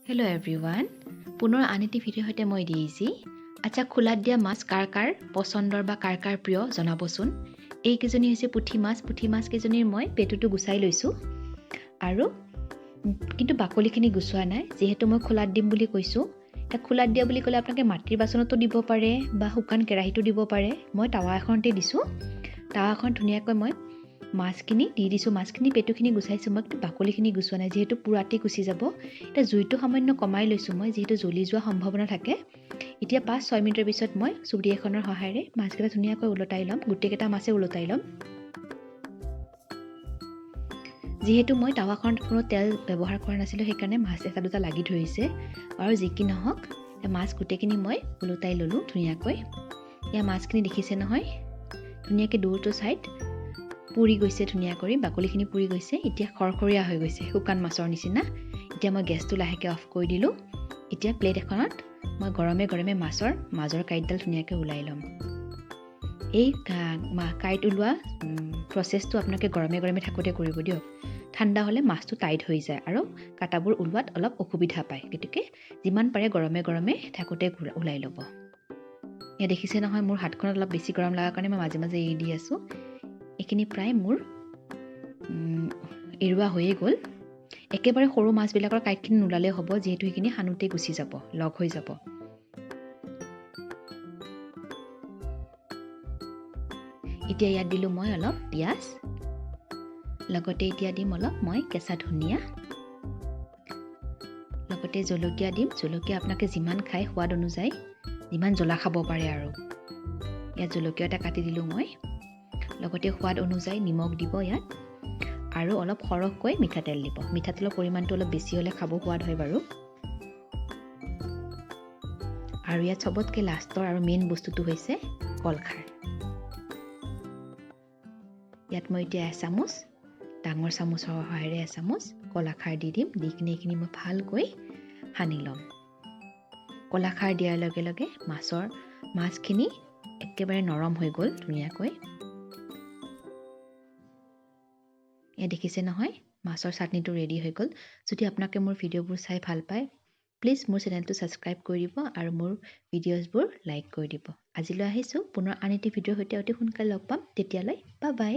Hello everyone. পুনৰ আন এটি ভিডিঅ' সৈতে মই দিয়েছি। আচ্ছা খোলাত দিয়া মাছ কাৰ পছন্দৰ বা কাৰ প্ৰিয় জনাবচোন। এইকেইজনী হৈছে পুঠি মাছ কেইজনীৰ মই পেটুটো গুচাই লৈছোঁ আৰু কিন্তু বাকলিখিনি গুচোৱা নাই যিহেতু মই খোলাত দিম বুলি কৈছোঁ। এটা খোলাত দিয়া বুলি ক'লে আপোনালোকে মাটিৰ বাচনতো দিব পাৰে বা শুকান কেৰাহীতো দিব পাৰে। মই টাৱা এখনতে দিছোঁ। টাৱাখন ধুনীয়াকৈ মই মাছখিনি দি দিছোঁ। মাছখিনি পেটুখিনি গুচাইছোঁ মই, কিন্তু বাকলিখিনি গুচোৱা নাই যিহেতু পুৰাটি গুচি যাব। এতিয়া জুইটো সামান্য কমাই লৈছোঁ মই যিহেতু জ্বলি যোৱা সম্ভাৱনা থাকে। এতিয়া 5-6 মিনিটৰ পিছত মই চুৰি এখনৰ সহায়েৰে মাছকেইটা ধুনীয়াকৈ ওলটাই ল'ম। গোটেইকেইটা মাছে ওলটাই ল'ম। যিহেতু মই টাৱাখনত কোনো তেল ব্যৱহাৰ কৰা নাছিলোঁ সেইকাৰণে মাছ এটা দুটা লাগি ধৰিছে। আৰু যি কি নহওক মাছ গোটেইখিনি মই ওলটাই ল'লোঁ ধুনীয়াকৈ। এয়া মাছখিনি দেখিছে নহয়, ধুনীয়াকৈ দুয়োটো ছাইড পুৰি গৈছে ধুনীয়াকৈ, বাকলিখিনি পুৰি গৈছে। এতিয়া খৰখৰীয়া হৈ গৈছে শুকান মাছৰ নিচিনা। এতিয়া মই গেছটো লাহেকৈ অফ কৰি দিলোঁ। এতিয়া প্লেট এখনত মই গৰমে মাছৰ মাজৰ কাঁইটডাল ধুনীয়াকৈ ওলাই ল'ম। এই কাঁইট ওলোৱা প্ৰচেছটো আপোনালোকে গৰমে থাকোঁতে কৰিব দিয়ক। ঠাণ্ডা হ'লে মাছটো টাইট হৈ যায় আৰু কাটাবোৰ ওলোৱাত অলপ অসুবিধা পায়। গতিকে যিমান পাৰে গৰমে থাকোঁতে ওলাই ল'ব। এয়া দেখিছে নহয়, মোৰ হাতখনত অলপ বেছি গৰম লগাৰ কাৰণে মই মাজে এৰি দি আছোঁ। এইখিনি প্ৰায় মোৰ এৰুৱা হৈয়ে গ'ল। একেবাৰে সৰু মাছবিলাকৰ কাঁইটখিনি নোলালেও হ'ব যিহেতু সেইখিনি সানোতে গুচি যাব, লগ হৈ যাব। এতিয়া ইয়াত দিলোঁ মই অলপ পিঁয়াজ, লগতে এতিয়া দিম অলপ মই কেঁচা ধনিয়া, লগতে জলকীয়া দিম। জলকীয়া আপোনালোকে যিমান খায় সোৱাদ অনুযায়ী যিমান জ্বলা খাব পাৰে আৰু। ইয়াত জলকীয়া এটা কাটি দিলোঁ মই, লগতে সোৱাদ অনুযায়ী নিমখ দিব ইয়াত আৰু অলপ সৰহকৈ মিঠাতেল দিব। মিঠাতেলৰ পৰিমাণটো অলপ বেছি হ'লে খাব সোৱাদ হয় বাৰু। আৰু ইয়াত চবতকৈ লাষ্টৰ আৰু মেইন বস্তুটো হৈছে কলখাৰ। ইয়াত মই এতিয়া এচামুচ, ডাঙৰ চামুচৰ সহায়েৰে এচামুচ কলাখাৰ দি দিম। দি কিনে এইখিনি মই ভালকৈ সানি ল'ম। কলাখাৰ দিয়াৰ লগে লগে মাছখিনি একেবাৰে নৰম হৈ গ'ল ধুনীয়াকৈ। এয়া দেখিছে নহয়, মাছৰ চাটনিটো ৰেডি হৈ গ'ল। যদি আপোনালোকে মোৰ ভিডিঅ'বোৰ চাই ভাল পায়, প্লিজ মোৰ চেনেলটো ছাবস্ক্ৰাইব কৰি দিব আৰু মোৰ ভিডিঅ'জবোৰ লাইক কৰি দিব। আজিলৈ আহিছোঁ, পুনৰ আন এটি ভিডিঅ'ৰ সৈতে অতি সোনকালে লগ পাম। তেতিয়ালৈ বাই।